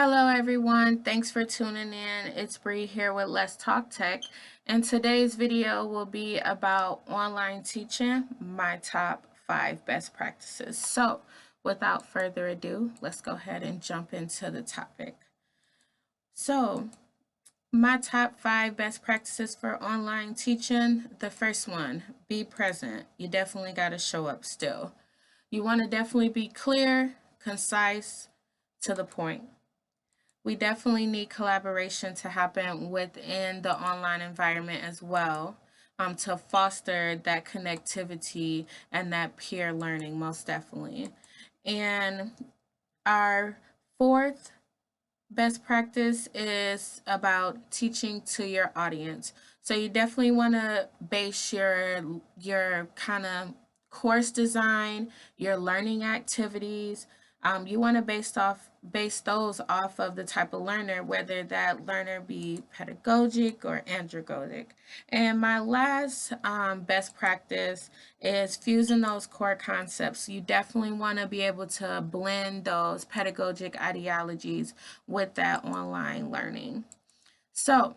Hello, everyone. Thanks for tuning in. It's Bree here with Let's Talk Tech, and today's video will be about online teaching, my top 5 best practices. So, without further ado, let's go ahead and jump into the topic. So, my top 5 best practices for online teaching. The first one, be present. You definitely got to show up still. You want to definitely be clear, concise, to the point. We definitely need collaboration to happen within the online environment as well, to foster that connectivity and that peer learning, most definitely. And our fourth best practice is about teaching to your audience. So you definitely want to base your kind of course design, your learning activities. You want to base those off of the type of learner, whether that learner be pedagogic or andragogic. And my last best practice is fusing those core concepts. You definitely want to be able to blend those pedagogic ideologies with that online learning. So,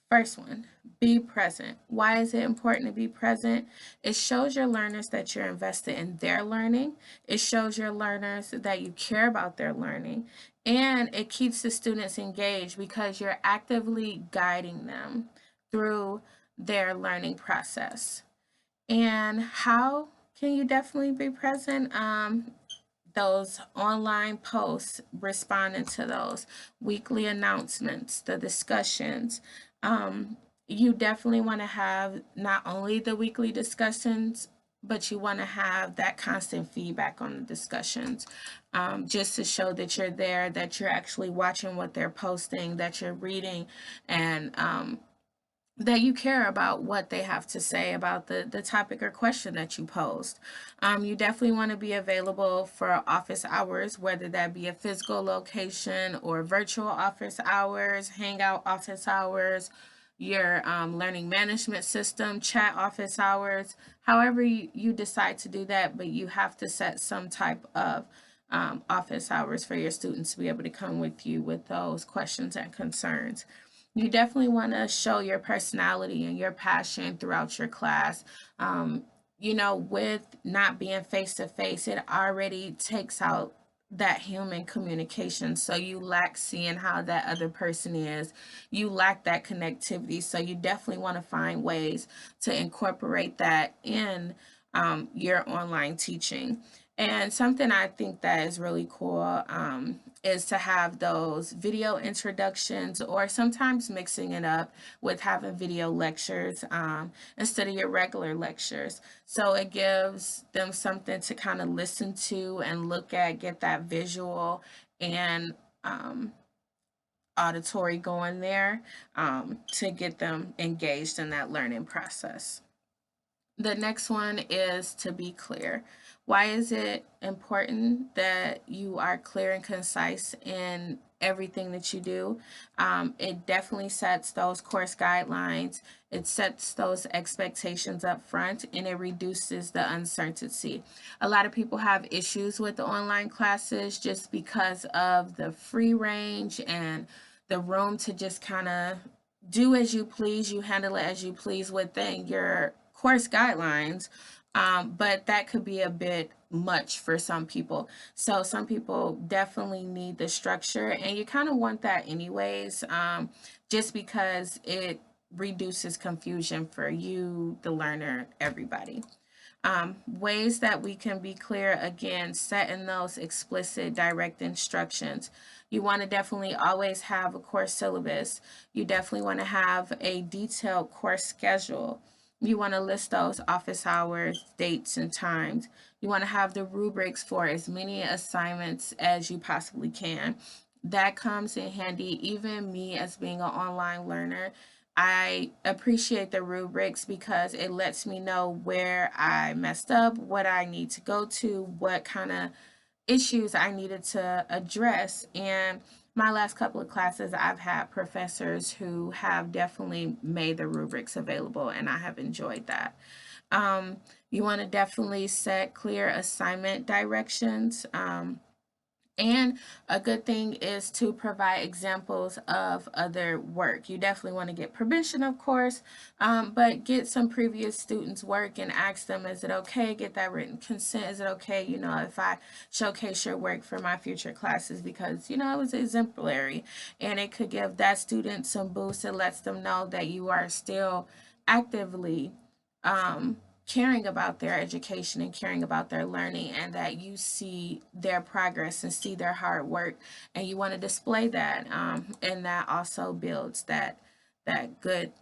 first one, be present. Why is it important to be present? It shows your learners that you're invested in their learning. It shows your learners that you care about their learning. And it keeps the students engaged because you're actively guiding them through their learning process. And how can you definitely be present? Those online posts, responding to those weekly announcements, the discussions. You definitely want to have not only the weekly discussions, but you want to have that constant feedback on the discussions, just to show that you're there, that you're actually watching what they're posting, that you're reading, and that you care about what they have to say about the topic or question that you posed. You definitely want to be available for office hours, whether that be a physical location or virtual office hours, hangout office hours, your learning management system, chat office hours, however you decide to do that, but you have to set some type of office hours for your students to be able to come with you with those questions and concerns. You definitely want to show your personality and your passion throughout your class. With not being face to face, it already takes out that human communication. So you lack seeing how that other person is. You lack that connectivity. So you definitely want to find ways to incorporate that in your online teaching. And something I think that is really cool is to have those video introductions or sometimes mixing it up with having video lectures instead of your regular lectures. So it gives them something to kind of listen to and look at, get that visual and auditory going there to get them engaged in that learning process. The next one is to be clear. Why is it important that you are clear and concise in everything that you do? It definitely sets those course guidelines, it sets those expectations up front, and it reduces the uncertainty. A lot of people have issues with the online classes just because of the free range and the room to just kind of do as you please, you handle it as you please within your course guidelines, but that could be a bit much for some people. So some people definitely need the structure, and you kind of want that anyways, just because it reduces confusion for you, the learner, everybody. Ways that we can be clear, again, setting those explicit direct instructions. You want to definitely always have a course syllabus. You definitely want to have a detailed course schedule. You want to list those office hours, dates, and times. You want to have the rubrics for as many assignments as you possibly can. That comes in handy. Even me, as being an online learner, I appreciate the rubrics because it lets me know where I messed up, what I need to go to, what kind of issues I needed to address. And my last couple of classes, I've had professors who have definitely made the rubrics available, and I have enjoyed that. You want to definitely set clear assignment directions. And a good thing is to provide examples of other work. You definitely want to get permission, of course, but get some previous students' work and ask them, is it okay? Get that written consent. Is it okay, if I showcase your work for my future classes? Because, it was exemplary and it could give that student some boost. It lets them know that you are still actively caring about their education and caring about their learning, and that you see their progress and see their hard work, and you want to display that, and that also builds that good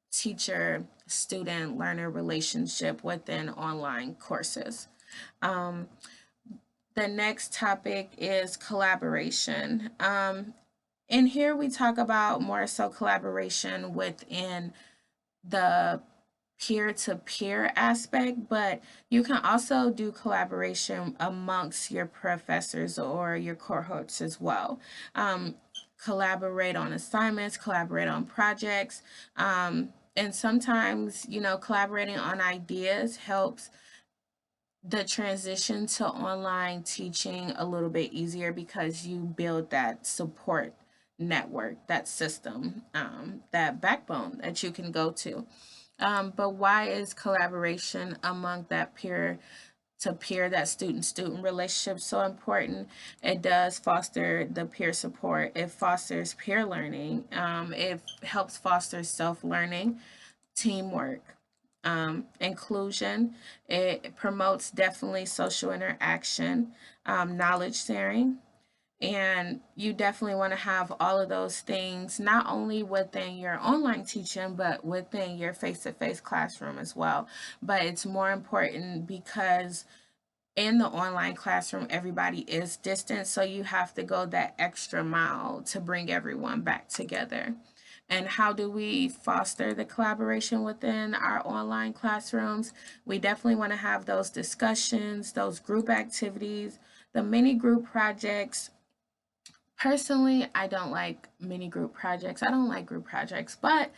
teacher student learner relationship within online courses. um, the next topic is collaboration. In here we talk about more so collaboration within the peer-to-peer aspect, but you can also do collaboration amongst your professors or your cohorts as well. Collaborate on assignments, collaborate on projects, and sometimes, collaborating on ideas helps the transition to online teaching a little bit easier because you build that support network, that system, that backbone that you can go to. But why is collaboration among that peer to peer, that student student relationship, so important? It does foster the peer support, it fosters peer learning, it helps foster self learning, teamwork, inclusion. It promotes definitely social interaction, knowledge sharing, and you definitely want to have all of those things not only within your online teaching, but within your face to face classroom as well. But it's more important because in the online classroom, everybody is distant. So you have to go that extra mile to bring everyone back together. And how do we foster the collaboration within our online classrooms? We definitely want to have those discussions, those group activities, the mini group projects. Personally, I don't like mini group projects. I don't like group projects, but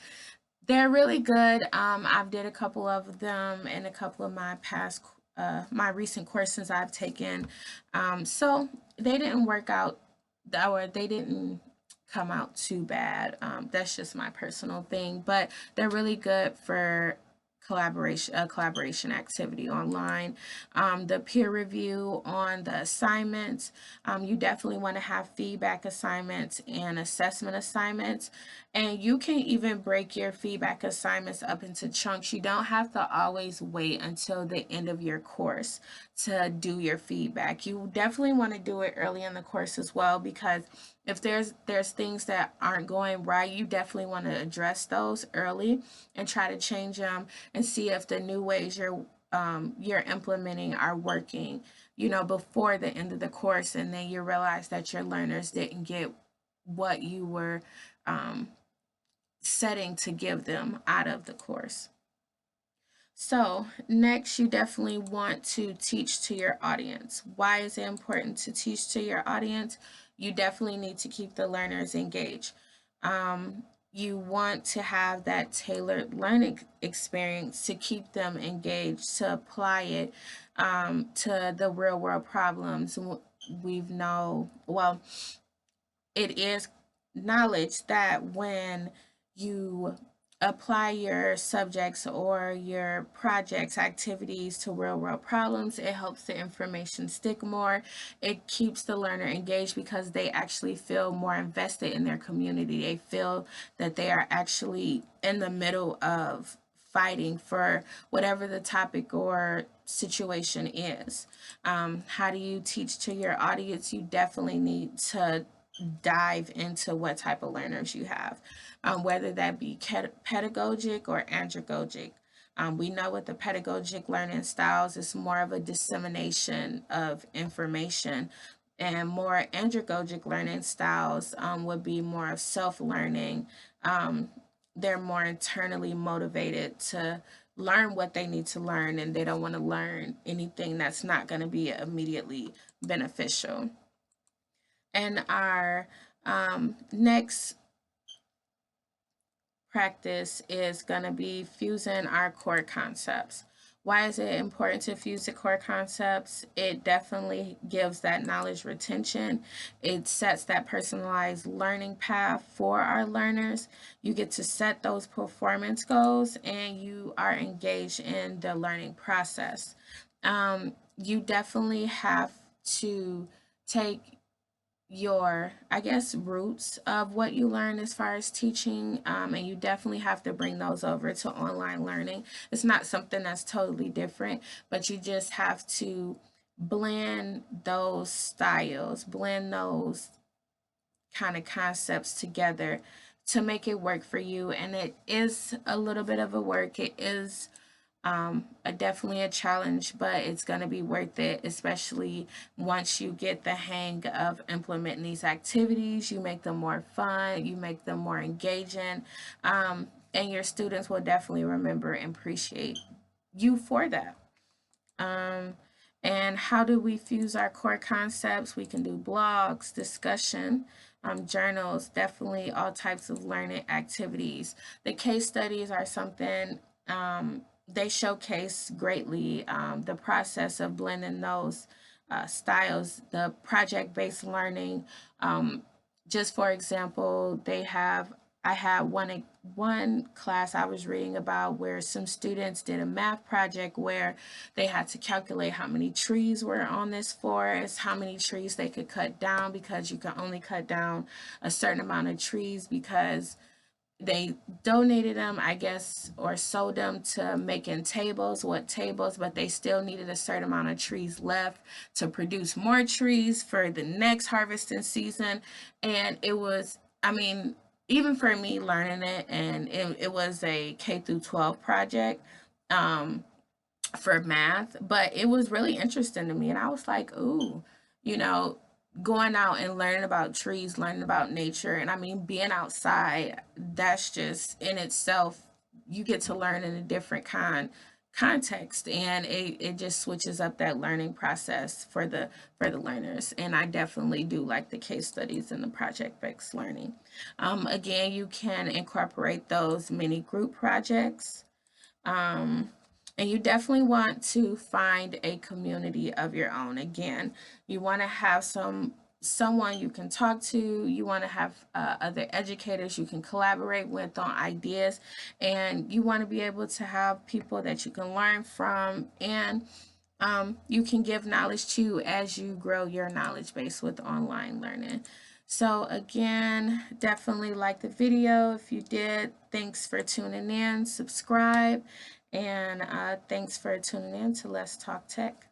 they're really good. I've did a couple of them in a couple of my recent courses I've taken. So they didn't work out, or they didn't come out too bad. That's just my personal thing, but they're really good for collaboration activity online. The peer review on the assignments, you definitely want to have feedback assignments and assessment assignments, and you can even break your feedback assignments up into chunks. You don't have to always wait until the end of your course to do your feedback. You definitely want to do it early in the course as well, because if there's things that aren't going right, you definitely want to address those early and try to change them and see if the new ways you're implementing are working, before the end of the course, and then you realize that your learners didn't get what you were um, setting to give them out of the course. So, next, you definitely want to teach to your audience. Why is it important to teach to your audience? You definitely need to keep the learners engaged. You want to have that tailored learning experience to keep them engaged, to apply it to the real world problems. We've know, well, it is knowledge that when you apply your subjects or your projects activities to real world problems, it helps the information stick more. It keeps the learner engaged because they actually feel more invested in their community. They feel that they are actually in the middle of fighting for whatever the topic or situation is. How do you teach to your audience? You definitely need to dive into what type of learners you have, whether that be pedagogic or andragogic. We know with the pedagogic learning styles, it's more of a dissemination of information, and more andragogic learning styles would be more of self learning. They're more internally motivated to learn what they need to learn, and they don't want to learn anything that's not going to be immediately beneficial. And our next practice is going to be fusing our core concepts. Why is it important to fuse the core concepts? It definitely gives that knowledge retention. It sets that personalized learning path for our learners. You get to set those performance goals and you are engaged in the learning process. You definitely have to take your, I guess, roots of what you learn as far as teaching, and you definitely have to bring those over to online learning. It's not something that's totally different, but you just have to blend those styles, blend those kind of concepts together to make it work for you. And it is a little bit of a work. It is definitely a challenge, but it's going to be worth it, especially once you get the hang of implementing these activities. You make them more fun, you make them more engaging, and your students will definitely remember and appreciate you for that. Um, and how do we fuse our core concepts? We can do blogs, discussion, journals, definitely all types of learning activities. The case studies are something they showcase greatly the process of blending those styles, the project based learning. Um, just for example, I had one class I was reading about where some students did a math project where they had to calculate how many trees were on this forest, how many trees they could cut down, because you can only cut down a certain amount of trees because they donated them, I guess, or sold them to making tables, but they still needed a certain amount of trees left to produce more trees for the next harvesting season. And it was, I mean, even for me learning it, and it was a K through 12 project. For math, but it was really interesting to me. And I was like, ooh, you know, going out and learning about trees, learning about nature. And I mean, being outside, that's just in itself, you get to learn in a different context, and it just switches up that learning process for the learners. And I definitely do like the case studies and the project based learning. Again, you can incorporate those mini group projects, um, and you definitely want to find a community of your own. Again, you want to have someone you can talk to. You want to have other educators you can collaborate with on ideas, and you want to be able to have people that you can learn from, and you can give knowledge to as you grow your knowledge base with online learning. So again, definitely like the video. If you did, thanks for tuning in, subscribe, and thanks for tuning in to Let's Talk Tech.